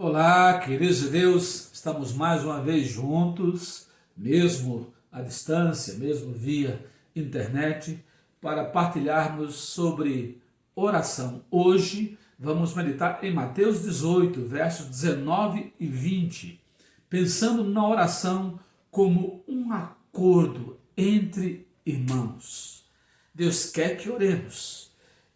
Olá, queridos de Deus, estamos mais uma vez juntos, mesmo à distância, mesmo via internet, para partilharmos sobre oração. Hoje vamos meditar em Mateus 18, versos 19 e 20, pensando na oração como um acordo entre irmãos. Deus quer que oremos.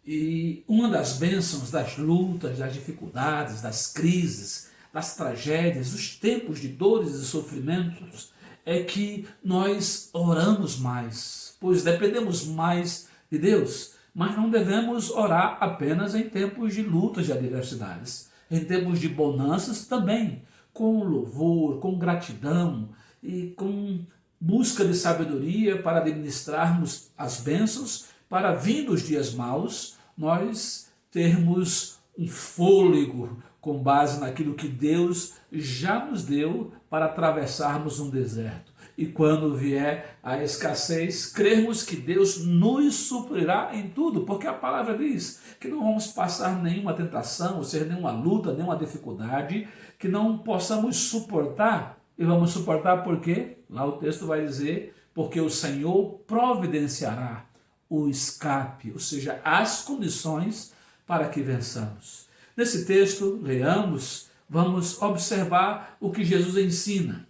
E uma das bênçãos das lutas, das dificuldades, das crises, das tragédias, dos tempos de dores e sofrimentos, é que nós oramos mais, pois dependemos mais de Deus. Mas não devemos orar apenas em tempos de lutas, de adversidades. Em tempos de bonanças também, com louvor, com gratidão e com busca de sabedoria para administrarmos as bênçãos, para vindo os dias maus, nós termos um fôlego com base naquilo que Deus já nos deu para atravessarmos um deserto. E quando vier a escassez, crermos que Deus nos suprirá em tudo, porque a palavra diz que não vamos passar nenhuma tentação, ou seja, nenhuma luta, nenhuma dificuldade, que não possamos suportar. E vamos suportar por quê? Lá o texto vai dizer, porque o Senhor providenciará o escape, ou seja, as condições para que vençamos. Nesse texto, leamos, vamos observar o que Jesus ensina.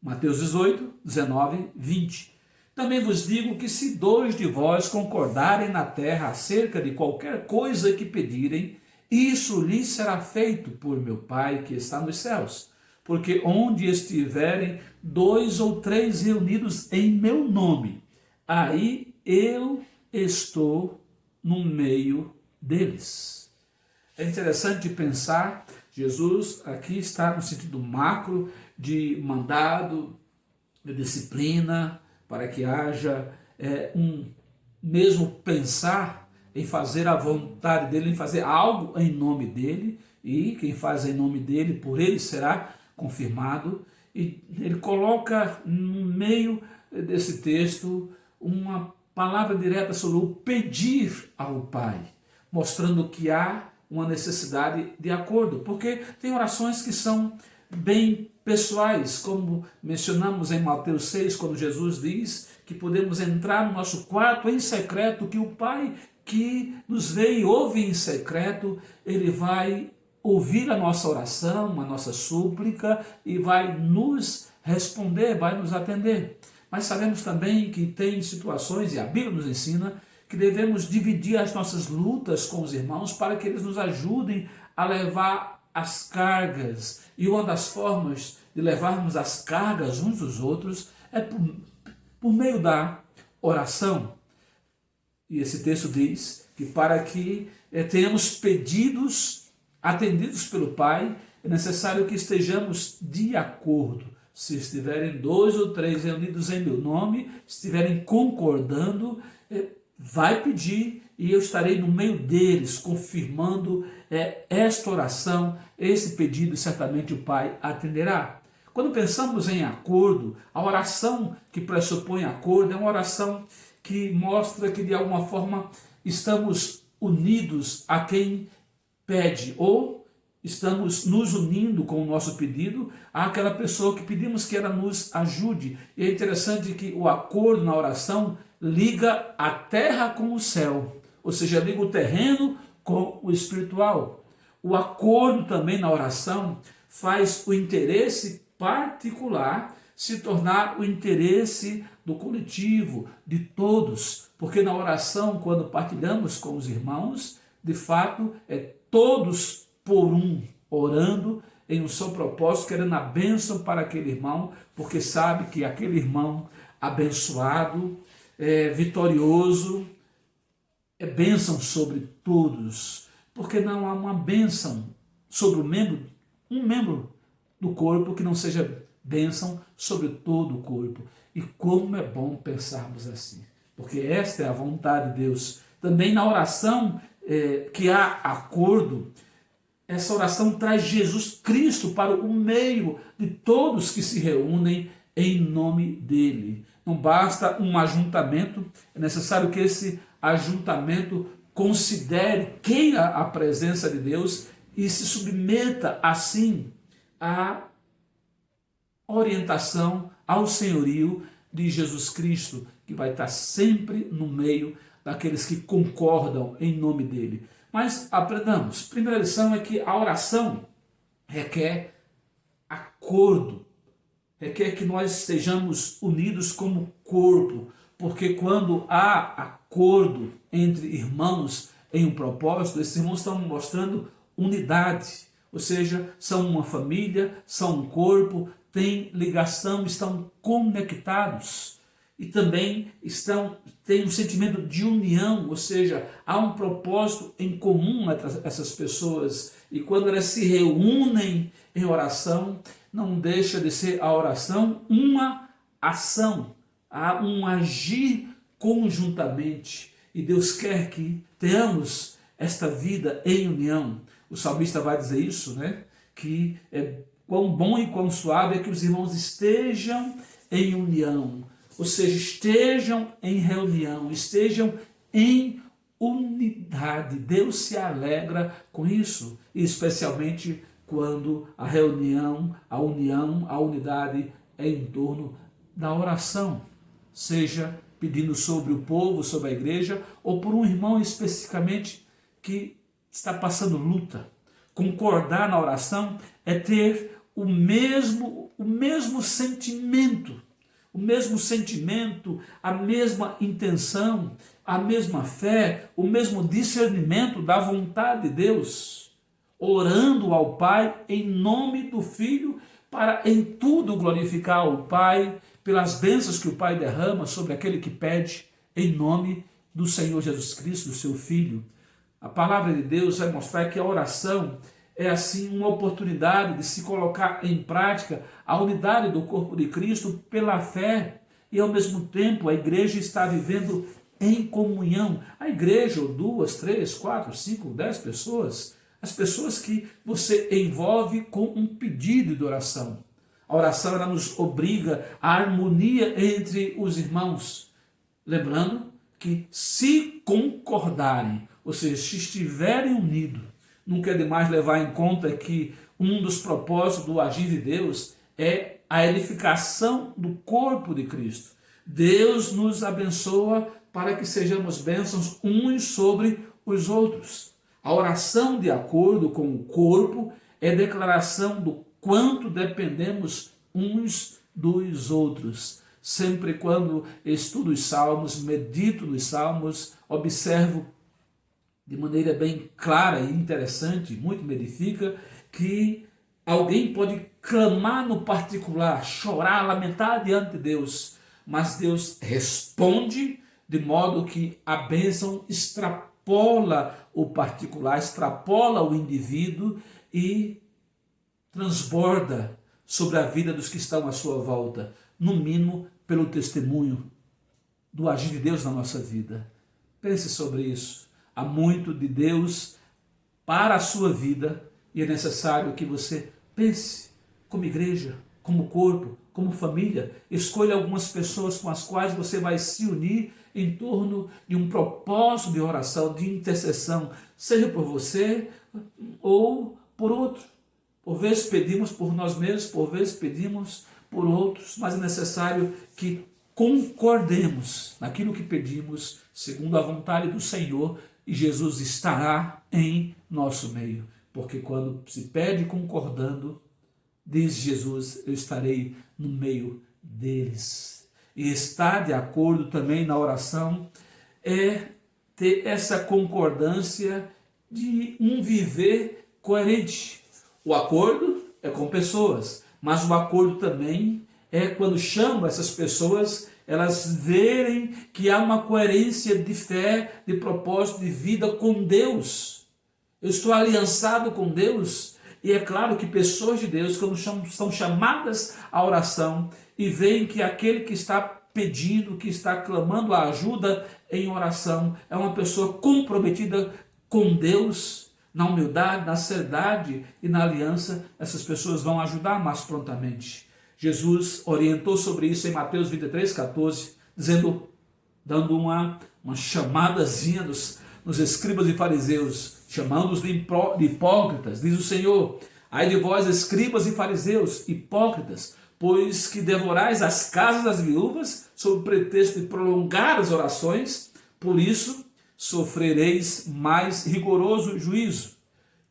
Mateus 18, 19, 20. Também vos digo que se dois de vós concordarem na terra acerca de qualquer coisa que pedirem, isso lhes será feito por meu Pai que está nos céus. Porque onde estiverem dois ou três reunidos em meu nome, aí eu estou no meio deles. É interessante pensar, Jesus aqui está no sentido macro de mandado, de disciplina, para que haja um mesmo pensar em fazer a vontade dele, em fazer algo em nome dele, e quem faz em nome dele, por ele será confirmado. E ele coloca no meio desse texto uma palavra direta sobre o pedir ao Pai, mostrando que há uma necessidade de acordo, porque tem orações que são bem pessoais, como mencionamos em Mateus 6, quando Jesus diz que podemos entrar no nosso quarto em secreto, que o Pai que nos vê e ouve em secreto, ele vai ouvir a nossa oração, a nossa súplica e vai nos responder, vai nos atender. Mas sabemos também que tem situações, e a Bíblia nos ensina, que devemos dividir as nossas lutas com os irmãos para que eles nos ajudem a levar as cargas. E uma das formas de levarmos as cargas uns dos outros é por meio da oração. E esse texto diz que para que tenhamos pedidos atendidos pelo Pai, é necessário que estejamos de acordo. Se estiverem dois ou três reunidos em meu nome, estiverem concordando, vai pedir e eu estarei no meio deles, confirmando esta oração, esse pedido, e certamente o Pai atenderá. Quando pensamos em acordo, a oração que pressupõe acordo é uma oração que mostra que de alguma forma estamos unidos a quem pede, ou estamos nos unindo com o nosso pedido àquela pessoa que pedimos que ela nos ajude. E é interessante que o acordo na oração liga a terra com o céu, ou seja, liga o terreno com o espiritual. O acordo também na oração faz o interesse particular se tornar o interesse do coletivo, de todos, porque na oração, quando partilhamos com os irmãos, de fato, todos por um, orando em um só propósito, querendo a bênção para aquele irmão, porque sabe que aquele irmão abençoado, vitorioso, é bênção sobre todos, porque não há uma bênção sobre um membro do corpo que não seja bênção sobre todo o corpo. E como é bom pensarmos assim, porque esta é a vontade de Deus. Também na oração que há acordo, essa oração traz Jesus Cristo para o meio de todos que se reúnem em nome dele. Não basta um ajuntamento, é necessário que esse ajuntamento considere, queira a presença de Deus e se submeta assim à orientação, ao senhorio de Jesus Cristo, que vai estar sempre no meio daqueles que concordam em nome dele. Mas aprendamos, primeira lição é que a oração requer acordo, requer que nós estejamos unidos como corpo, porque quando há acordo entre irmãos em um propósito, esses irmãos estão mostrando unidade, ou seja, são uma família, são um corpo, têm ligação, estão conectados e também têm um sentimento de união, ou seja, há um propósito em comum entre essas pessoas, e quando elas se reúnem em oração, não deixa de ser a oração uma ação, há um agir conjuntamente, e Deus quer que tenhamos esta vida em união. O salmista vai dizer isso, né? Que quão bom e quão suave é que os irmãos estejam em união, ou seja, estejam em reunião, estejam em unidade. Deus se alegra com isso, e especialmente quando a reunião, a união, a unidade é em torno da oração, seja pedindo sobre o povo, sobre a igreja, ou por um irmão especificamente que está passando luta. Concordar na oração é ter o mesmo sentimento, a mesma intenção, a mesma fé, o mesmo discernimento da vontade de Deus, orando ao Pai em nome do Filho, para em tudo glorificar o Pai, pelas bênçãos que o Pai derrama sobre aquele que pede, em nome do Senhor Jesus Cristo, do seu Filho. A palavra de Deus vai mostrar que a oração é assim uma oportunidade de se colocar em prática a unidade do corpo de Cristo pela fé, e ao mesmo tempo a igreja está vivendo em comunhão. A igreja, ou 2, 3, 4, 5, 10 pessoas, as pessoas que você envolve com um pedido de oração. A oração ela nos obriga à harmonia entre os irmãos, lembrando que se concordarem, ou seja, se estiverem unidos, nunca é demais levar em conta que um dos propósitos do agir de Deus é a edificação do corpo de Cristo. Deus nos abençoa para que sejamos bênçãos uns sobre os outros. A oração de acordo com o corpo é declaração do quanto dependemos uns dos outros. Sempre quando estudo os salmos, medito nos salmos, observo de maneira bem clara e interessante, muito me edifica, que alguém pode clamar no particular, chorar, lamentar diante de Deus, mas Deus responde de modo que a bênção extrapola o particular, extrapola o indivíduo e transborda sobre a vida dos que estão à sua volta, no mínimo pelo testemunho do agir de Deus na nossa vida. Pense sobre isso. Há muito de Deus para a sua vida e é necessário que você pense como igreja, como corpo, como família. Escolha algumas pessoas com as quais você vai se unir em torno de um propósito de oração, de intercessão, seja por você ou por outro. Por vezes pedimos por nós mesmos, por vezes pedimos por outros, mas é necessário que concordemos naquilo que pedimos, segundo a vontade do Senhor, e Jesus estará em nosso meio. Porque quando se pede concordando, diz Jesus, eu estarei no meio deles. E estar de acordo também na oração é ter essa concordância de um viver coerente. O acordo é com pessoas, mas o acordo também é quando chamo essas pessoas, elas verem que há uma coerência de fé, de propósito, de vida com Deus. Eu estou aliançado com Deus, e é claro que pessoas de Deus, quando são chamadas à oração e veem que aquele que está pedindo, que está clamando a ajuda em oração, é uma pessoa comprometida com Deus, na humildade, na seriedade e na aliança, essas pessoas vão ajudar mais prontamente. Jesus orientou sobre isso em Mateus 23, 14, dando uma chamadazinha nos escribas e fariseus: chamando-os de hipócritas, diz o Senhor. Ai de vós, escribas e fariseus, hipócritas, pois que devorais as casas das viúvas, sob o pretexto de prolongar as orações, por isso sofrereis mais rigoroso juízo.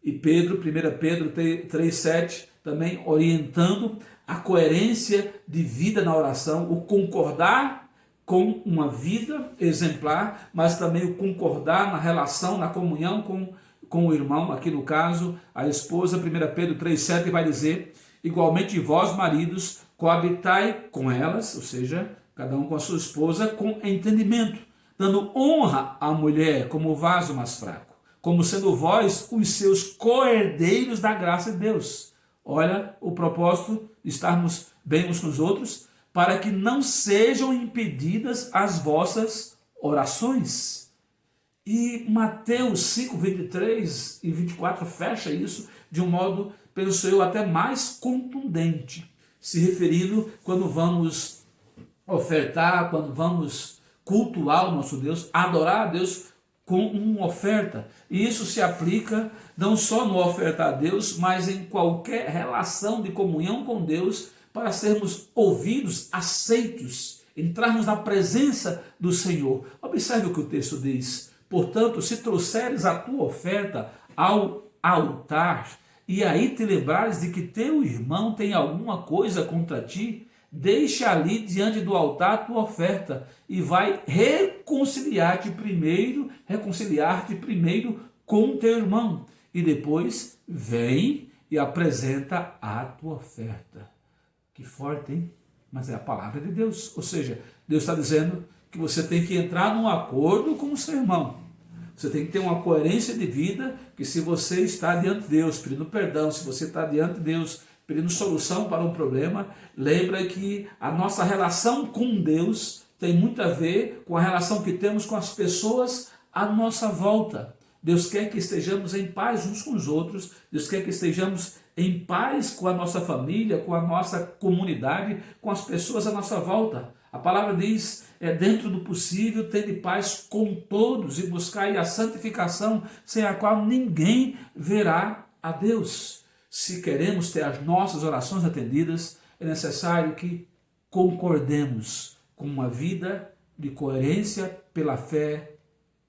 E Pedro, 1 Pedro 3,7, também orientando a coerência de vida na oração, o concordar com uma vida exemplar, mas também o concordar na relação, na comunhão com o irmão, aqui no caso, a esposa. 1 Pedro 3,7 vai dizer, igualmente vós, maridos, coabitai com elas, ou seja, cada um com a sua esposa, com entendimento, dando honra à mulher como vaso mais fraco, como sendo vós os seus coerdeiros da graça de Deus. Olha o propósito de estarmos bem uns com os outros, para que não sejam impedidas as vossas orações. E Mateus 5, 23 e 24 fecha isso de um modo, penso eu, até mais contundente, se referindo quando vamos ofertar, quando vamos cultuar o nosso Deus, adorar a Deus com uma oferta. E isso se aplica não só no ofertar a Deus, mas em qualquer relação de comunhão com Deus, para sermos ouvidos, aceitos, entrarmos na presença do Senhor. Observe o que o texto diz. Portanto, se trouxeres a tua oferta ao altar, e aí te lembrares de que teu irmão tem alguma coisa contra ti, deixa ali diante do altar a tua oferta e vai reconciliar-te primeiro com teu irmão, e depois vem e apresenta a tua oferta. Que forte, hein? Mas é a palavra de Deus. Ou seja, Deus está dizendo que você tem que entrar num acordo com o seu irmão. Você tem que ter uma coerência de vida, que se você está diante de Deus pedindo perdão, se você está diante de Deus pedindo solução para um problema, lembra que a nossa relação com Deus tem muito a ver com a relação que temos com as pessoas à nossa volta. Deus quer que estejamos em paz uns com os outros, Deus quer que estejamos em paz com a nossa família, com a nossa comunidade, com as pessoas à nossa volta. A palavra diz, dentro do possível, tende paz com todos e buscai a santificação, sem a qual ninguém verá a Deus. Se queremos ter as nossas orações atendidas, é necessário que concordemos com uma vida de coerência pela fé,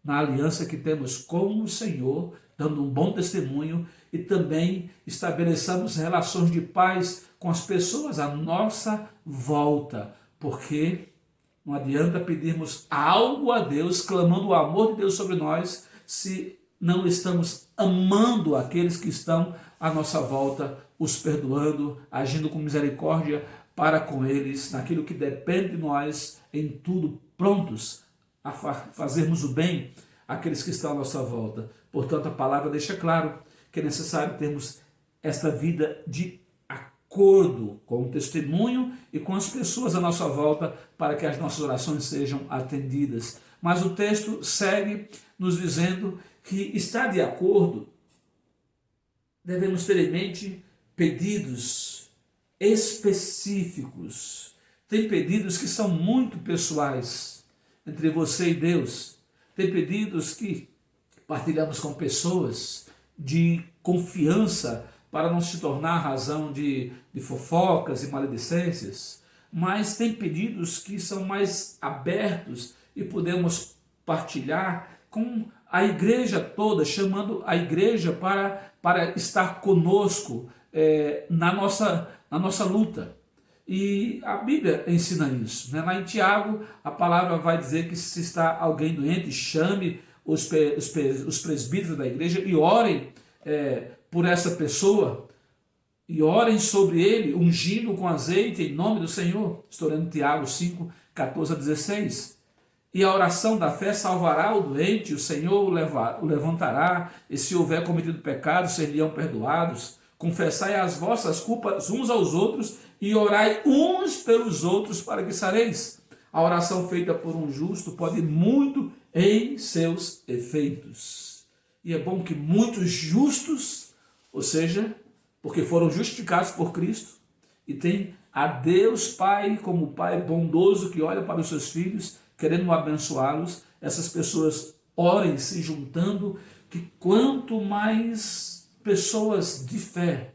na aliança que temos com o Senhor, dando um bom testemunho, e também estabeleçamos relações de paz com as pessoas à nossa volta, porque não adianta pedirmos algo a Deus, clamando o amor de Deus sobre nós, se não estamos amando aqueles que estão à nossa volta, os perdoando, agindo com misericórdia para com eles, naquilo que depende de nós, em tudo prontos a fazermos o bem àqueles que estão à nossa volta. Portanto, a palavra deixa claro que é necessário termos esta vida de acordo com o testemunho e com as pessoas à nossa volta, para que as nossas orações sejam atendidas. Mas o texto segue nos dizendo que estar de acordo, devemos ter em mente pedidos específicos. Tem pedidos que são muito pessoais entre você e Deus. Tem pedidos que partilhamos com pessoas de confiança, para não se tornar razão de fofocas e maledicências. Mas tem pedidos que são mais abertos e podemos partilhar com a igreja toda, chamando a igreja para estar conosco na nossa luta. E a Bíblia ensina isso, né? Lá em Tiago, a palavra vai dizer que se está alguém doente, chame os presbíteros da igreja e orem por essa pessoa, e orem sobre ele, ungindo com azeite em nome do Senhor. Estou lendo Tiago 5, 14 a 16. E a oração da fé salvará o doente, o Senhor o levantará, e se houver cometido pecado, ser-lhe-ão perdoados. Confessai as vossas culpas uns aos outros, e orai uns pelos outros para que sareis. A oração feita por um justo pode muito em seus efeitos. E é bom que muitos justos, ou seja, porque foram justificados por Cristo, e tem a Deus Pai como Pai bondoso que olha para os seus filhos, querendo abençoá-los, essas pessoas orem se juntando que quanto mais pessoas de fé,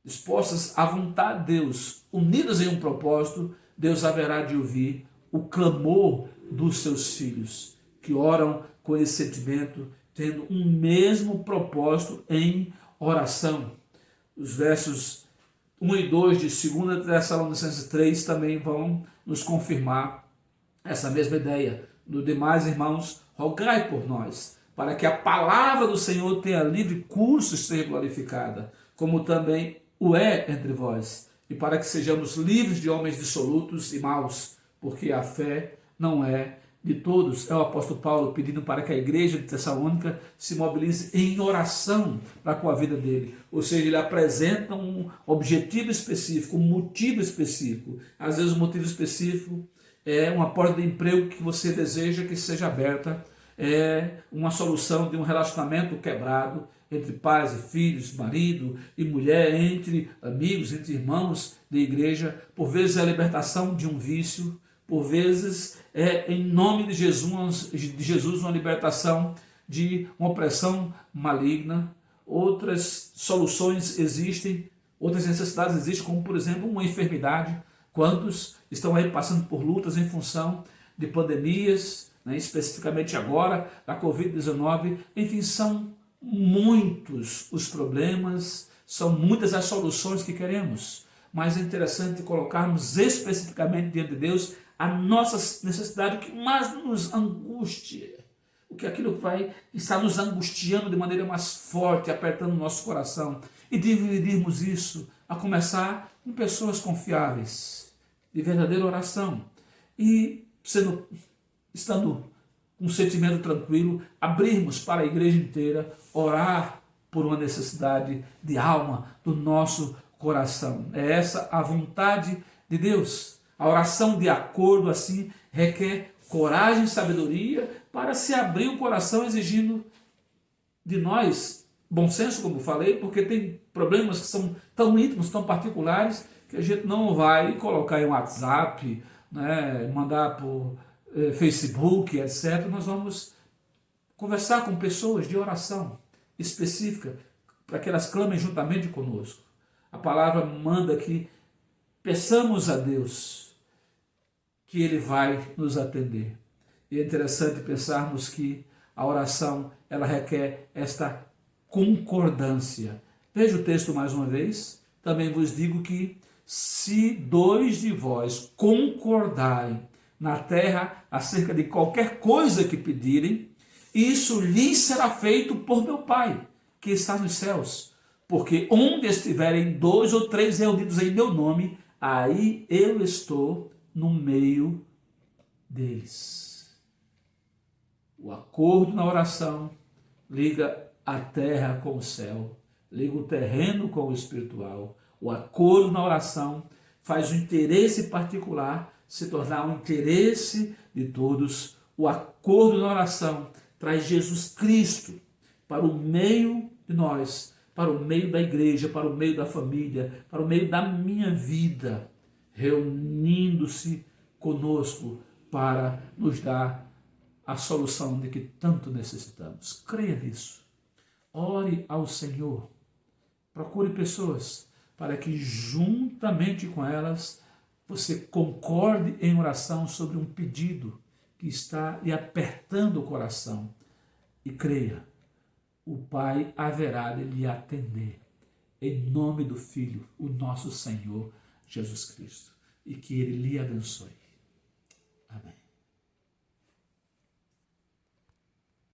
dispostas à vontade de Deus, unidas em um propósito, Deus haverá de ouvir o clamor dos seus filhos, que oram com esse sentimento, tendo um mesmo propósito em oração. Os versos 1 e 2 de 2 Tessalonicenses 3 também vão nos confirmar essa mesma ideia. No demais, irmãos, rogai por nós, para que a palavra do Senhor tenha livre curso e seja glorificada, como também o é entre vós, e para que sejamos livres de homens dissolutos e maus, porque a fé não é de todos. É o apóstolo Paulo pedindo para que a igreja de Tessalônica se mobilize em oração para com a vida dele. Ou seja, ele apresenta um objetivo específico, um motivo específico. Às vezes o motivo específico é uma porta de emprego que você deseja que seja aberta, é uma solução de um relacionamento quebrado entre pais e filhos, marido e mulher, entre amigos, entre irmãos de igreja. Por vezes é a libertação de um vício, por vezes é em nome de Jesus uma libertação de uma opressão maligna. Outras soluções existem, outras necessidades existem, como por exemplo uma enfermidade. Quantos estão aí passando por lutas em função de pandemias, né, especificamente agora, da Covid-19, enfim, são muitos os problemas, são muitas as soluções que queremos, mas é interessante colocarmos especificamente diante de Deus a nossa necessidade, o que mais nos angustia, o que aquilo vai estar nos angustiando de maneira mais forte, apertando o nosso coração, e dividirmos isso, a começar com pessoas confiáveis, de verdadeira oração, e estando com um sentimento tranquilo, abrirmos para a igreja inteira, orar por uma necessidade de alma do nosso coração. É essa a vontade de Deus. A oração de acordo assim requer coragem e sabedoria para se abrir o coração, exigindo de nós bom senso, como falei, porque tem problemas que são tão íntimos, tão particulares, que a gente não vai colocar em WhatsApp, né, mandar por Facebook, etc. Nós vamos conversar com pessoas de oração específica, para que elas clamem juntamente conosco. A palavra manda que peçamos a Deus que Ele vai nos atender. E é interessante pensarmos que a oração, ela requer esta concordância. Veja o texto mais uma vez. Também vos digo que se dois de vós concordarem na terra acerca de qualquer coisa que pedirem, isso lhes será feito por meu Pai, que está nos céus. Porque onde estiverem 2 ou 3 reunidos em meu nome, aí eu estou no meio deles. O acordo na oração liga a terra com o céu, liga o terreno com o espiritual. O acordo na oração faz o interesse particular se tornar um interesse de todos. O acordo na oração traz Jesus Cristo para o meio de nós, para o meio da igreja, para o meio da família, para o meio da minha vida, reunindo-se conosco para nos dar a solução de que tanto necessitamos. Creia nisso. Ore ao Senhor. Procure pessoas para que juntamente com elas você concorde em oração sobre um pedido que está lhe apertando o coração. E creia, o Pai haverá de lhe atender. Em nome do Filho, o nosso Senhor Jesus Cristo. E que Ele lhe abençoe.